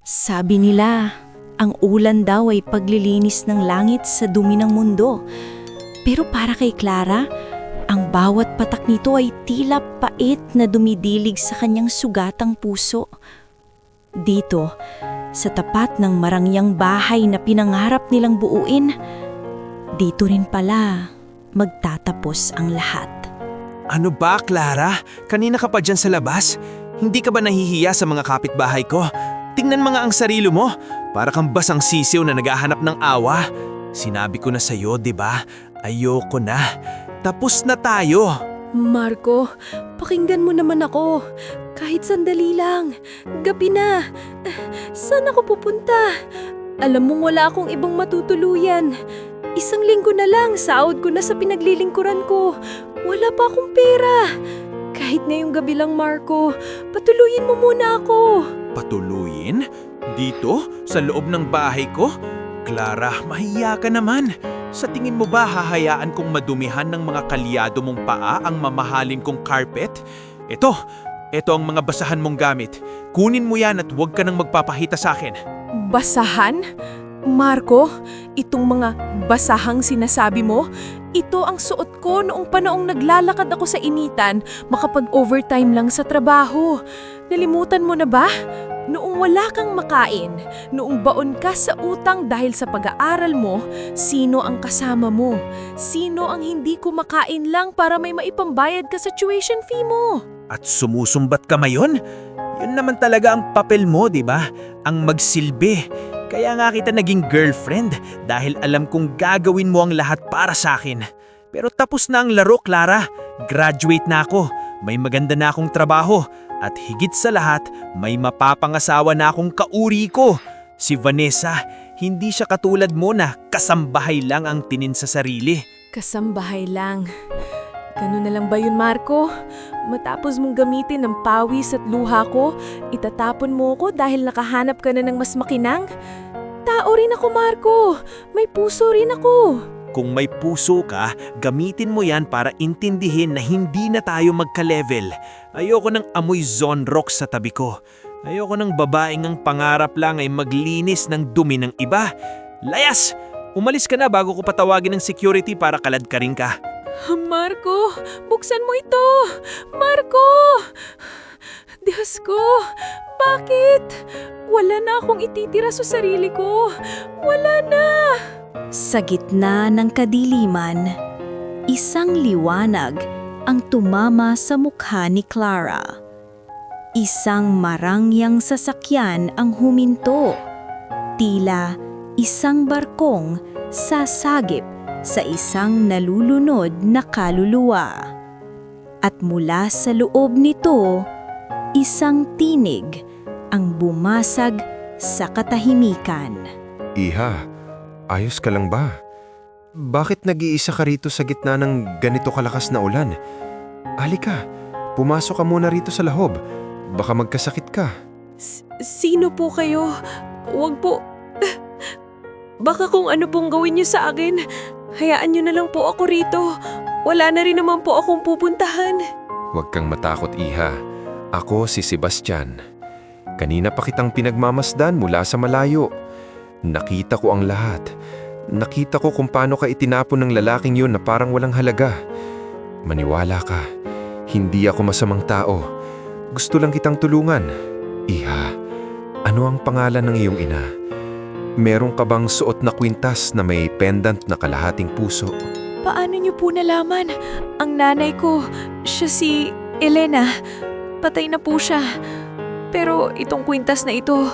Sabi nila, ang ulan daw ay paglilinis ng langit sa dumi ng mundo. Pero para kay Clara, ang bawat patak nito ay tila pait na dumidilig sa kanyang sugatang puso. Dito, sa tapat ng marangyang bahay na pinangarap nilang buuin, dito rin pala magtatapos ang lahat. Ano ba, Clara? Kanina ka pa dyan sa labas? Hindi ka ba nahihiya sa mga kapitbahay ko? Tingnan mga ang sarilo mo. Para kang basang sisiw na naghahanap ng awa. Sinabi ko na sa'yo, di ba? Ayoko na. Tapos na tayo. Marco, pakinggan mo naman ako. Kahit sandali lang. Gabi na. Saan ako pupunta? Alam mong wala akong ibang matutuluyan. Isang linggo na lang, sahod ko na sa pinaglilingkuran ko. Wala pa akong pera. Kahit ngayong gabi lang, Marco, patuluyin mo muna ako. Patuluyin? Dito? Sa loob ng bahay ko? Clara, mahiya ka naman. Sa tingin mo ba hahayaan kong madumihan ng mga kalyado mong paa ang mamahalin kong carpet? Ito ang mga basahan mong gamit. Kunin mo yan at huwag ka nang magpapahita sa akin. Basahan? Marco, itong mga basahang sinasabi mo, ito ang suot ko noong panaong naglalakad ako sa initan, makapag-overtime lang sa trabaho. Nalimutan mo na ba? Noong wala kang makain, noong baon ka sa utang dahil sa pag-aaral mo, sino ang kasama mo? Sino ang hindi kumakain lang para may maipambayad ka sa tuition fee mo? At sumusumbat ka mayon? Yun naman talaga ang papel mo, di ba? Ang magsilbi. Kaya nga kita naging girlfriend dahil alam kong gagawin mo ang lahat para sa akin. Pero tapos na ang laro, Clara. Graduate na ako. May maganda na akong trabaho. At higit sa lahat, may mapapangasawa na akong kauri ko. Si Vanessa, hindi siya katulad mo na kasambahay lang ang tinin sa sarili. Kasambahay lang. Ganun na lang ba yun, Marco? Matapos mong gamitin ng pawis at luha ko, itatapon mo ko dahil nakahanap ka na ng mas makinang? Tao rin ako, Marco. May puso rin ako. Kung may puso ka, gamitin mo yan para intindihin na hindi na tayo magka-level. Ayoko ng amoy Zonrox sa tabi ko. Ayoko ng babaeng ang pangarap lang ay maglinis ng dumi ng iba. Layas! Umalis ka na bago ko patawagin ng security para kaladkarin ka. Marco, buksan mo ito! Marco! Diyos ko, bakit? Wala na akong ititira sa sarili ko. Wala na! Sa gitna ng kadiliman, isang liwanag ang tumama sa mukha ni Clara. Isang marangyang sasakyan ang huminto. Tila isang barkong sasagip sa isang nalulunod na kaluluwa. At mula sa loob nito, isang tinig ang bumasag sa katahimikan. Iha, ayos ka lang ba? Bakit nag-iisa ka rito sa gitna ng ganito kalakas na ulan? Halika, pumasok ka muna rito sa lahob. Baka magkasakit ka. Sino po kayo? Huwag po. Baka kung ano pong gawin niyo sa akin, hayaan niyo na lang po ako rito. Wala na rin naman po akong pupuntahan. Huwag kang matakot, Iha. Ako si Sebastian. Kanina pa kitang pinagmamasdan mula sa malayo. Nakita ko ang lahat. Nakita ko kung paano ka itinapon ng lalaking yun na parang walang halaga. Maniwala ka, hindi ako masamang tao. Gusto lang kitang tulungan. Iha, ano ang pangalan ng iyong ina? Meron ka bang suot na kwintas na may pendant na kalahating puso? Paano niyo po nalaman? Ang nanay ko, siya si Elena. Patay na po siya. Pero itong kwintas na ito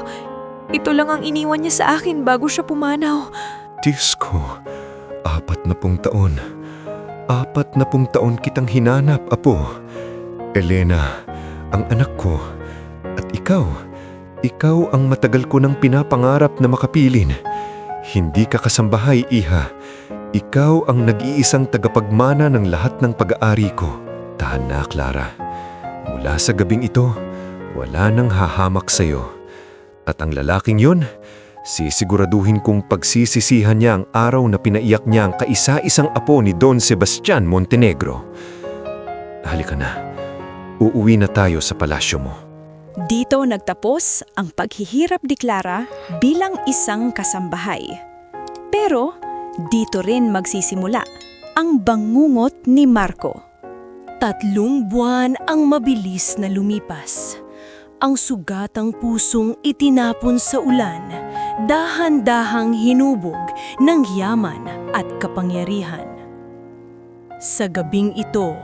lang ang iniwan niya sa akin bago siya pumanaw. Diyos ko, 40 taon. 40 taon kitang hinanap, Apo. Elena, ang anak ko. At ikaw ang matagal ko nang pinapangarap na makapilin. Hindi ka kasambahay, Iha. Ikaw ang nag-iisang tagapagmana ng lahat ng pag-aari ko. Tahan na, Clara. Mula sa gabing ito, wala nang hahamak sa'yo. At ang lalaking yun, sisiguraduhin kong pagsisisihan niya ang araw na pinaiyak niya ang kaisa-isang apo ni Don Sebastian Montenegro. Halika na. Uuwi na tayo sa palasyo mo. Dito nagtapos ang paghihirap ni Clara bilang isang kasambahay. Pero dito rin magsisimula ang bangungot ni Marco. 3 buwan ang mabilis na lumipas. Ang sugatang pusong itinapon sa ulan, dahan-dahang hinubog ng yaman at kapangyarihan. Sa gabing ito,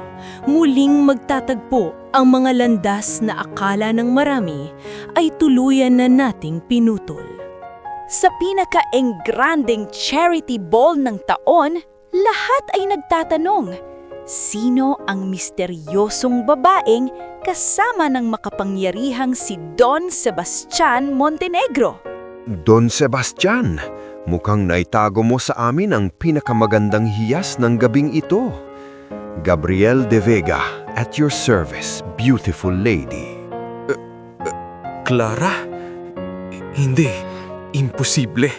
muling magtatagpo ang mga landas na akala ng marami ay tuluyan na nating pinutol. Sa pinaka-engranding charity ball ng taon, lahat ay nagtatanong, sino ang misteryosong babaeng kasama ng makapangyarihang si Don Sebastian Montenegro? Don Sebastian, mukhang naitago mo sa amin ang pinakamagandang hiyas ng gabing ito. Gabriel de Vega, at your service, beautiful lady. Clara? Hindi. Imposible.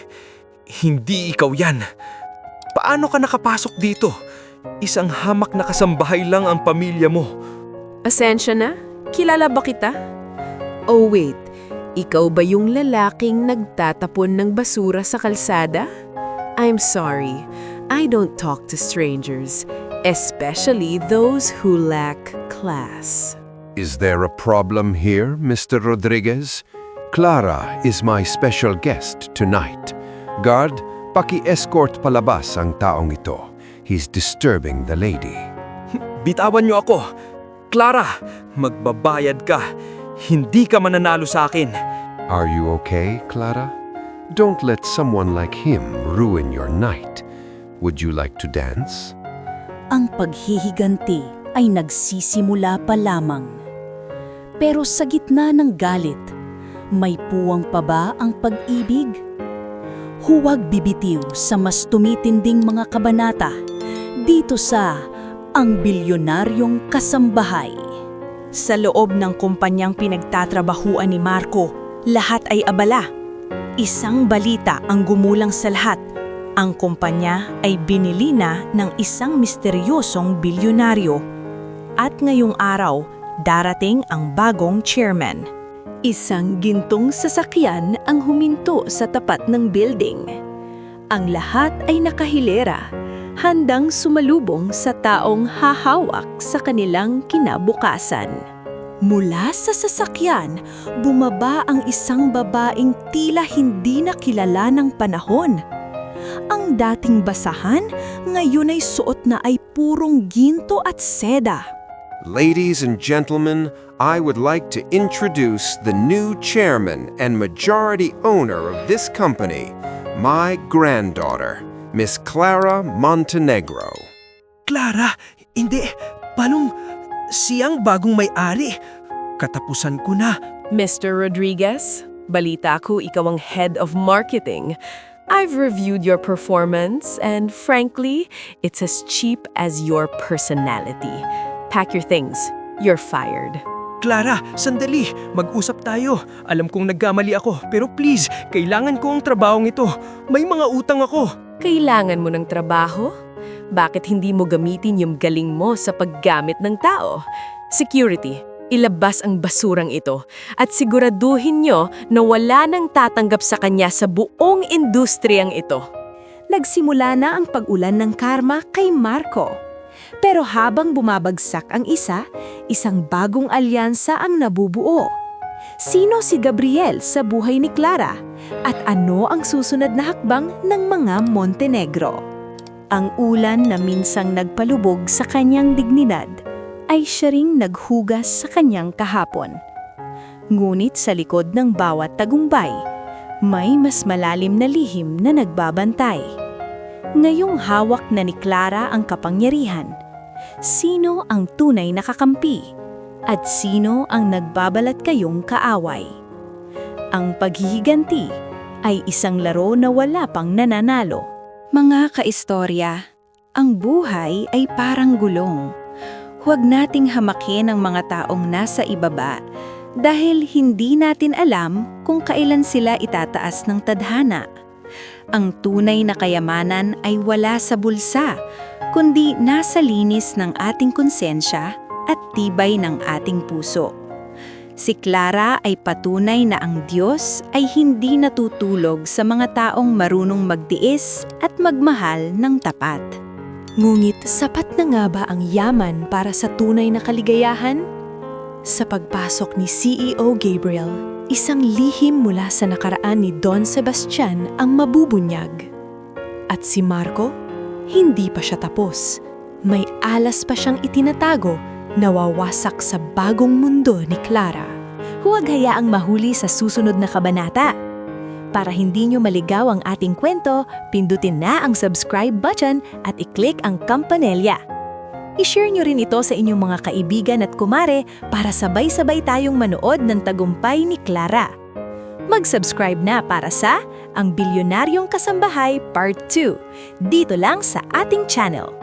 Hindi ikaw yan. Paano ka nakapasok dito? Isang hamak na kasambahay lang ang pamilya mo. Pasensya na? Kilala ba kita? Oh wait, ikaw ba yung lalaking nagtatapon ng basura sa kalsada? I'm sorry, I don't talk to strangers, especially those who lack class. Is there a problem here, Mr. Rodriguez? Clara is my special guest tonight. Guard, paki-escort palabas ang taong ito. He's disturbing the lady. Bitawan niyo ako. Clara, magbabayad ka. Hindi ka mananalo sa akin. Are you okay, Clara? Don't let someone like him ruin your night. Would you like to dance? Ang paghihiganti ay nagsisimula pa lamang. Pero sa gitna ng galit, may puwang pa ba ang pag-ibig? Huwag bibitiw sa mas tumitinding mga kabanata dito sa Ang Bilyonaryong Kasambahay. Sa loob ng kumpanyang pinagtatrabahuan ni Marco, lahat ay abala. Isang balita ang gumulang sa lahat. Ang kumpanya ay binili na ng isang misteryosong bilyonaryo. At ngayong araw, darating ang bagong chairman. Isang gintong sasakyan ang huminto sa tapat ng building. Ang lahat ay nakahilera, handang sumalubong sa taong hahawak sa kanilang kinabukasan. Mula sa sasakyan, bumaba ang isang babaeng tila hindi na kilala ng panahon. Ang dating basahan, ngayon ay suot na ay purong ginto at seda. Ladies and gentlemen, I would like to introduce the new chairman and majority owner of this company, my granddaughter, Miss Clara Montenegro. Clara, hindi. Palong siyang bagong may-ari. Katapusan ko na. Mr. Rodriguez, balita ko ikaw ang head of marketing. I've reviewed your performance and frankly, it's as cheap as your personality. Pack your things. You're fired. Clara, sandali. Mag-usap tayo. Alam kong nagkamali ako, pero please, kailangan ko ang trabahong ito. May mga utang ako. Kailangan mo ng trabaho? Bakit hindi mo gamitin yung galing mo sa paggamit ng tao? Security, ilabas ang basurang ito at siguraduhin nyo na wala nang tatanggap sa kanya sa buong industriyang ito. Nagsimula na ang pag-ulan ng karma kay Marco. Pero habang bumabagsak ang isa, isang bagong alyansa ang nabubuo. Sino si Gabriel sa buhay ni Clara? At ano ang susunod na hakbang ng mga Montenegro? Ang ulan na minsang nagpalubog sa kanyang dignidad ay siya ring naghugas sa kanyang kahapon. Ngunit sa likod ng bawat tagumpay, may mas malalim na lihim na nagbabantay. Ngayong hawak na ni Clara ang kapangyarihan, sino ang tunay na kakampi? At sino ang nagbabalat kayong kaaway? Ang paghihiganti ay isang laro na wala pang nananalo. Mga kaistorya, ang buhay ay parang gulong. Huwag nating hamakin ang mga taong nasa ibaba dahil hindi natin alam kung kailan sila itataas ng tadhana. Ang tunay na kayamanan ay wala sa bulsa, kundi nasa linis ng ating konsensya at tibay ng ating puso. Si Clara ay patunay na ang Diyos ay hindi natutulog sa mga taong marunong magtiis at magmahal ng tapat. Ngunit sapat na nga ba ang yaman para sa tunay na kaligayahan? Sa pagpasok ni CEO Gabriel, isang lihim mula sa nakaraan ni Don Sebastian ang mabubunyag. At si Marco, hindi pa siya tapos. May alas pa siyang itinatago na wawasak sa bagong mundo ni Clara. Huwag hayaang mahuli sa susunod na kabanata. Para hindi nyo maligaw ang ating kwento, pindutin na ang subscribe button at i-click ang kampanelya. I-share nyo rin ito sa inyong mga kaibigan at kumare para sabay-sabay tayong manood ng tagumpay ni Clara. Mag-subscribe na para sa Ang Bilyonaryong Kasambahay Part 2, dito lang sa ating channel.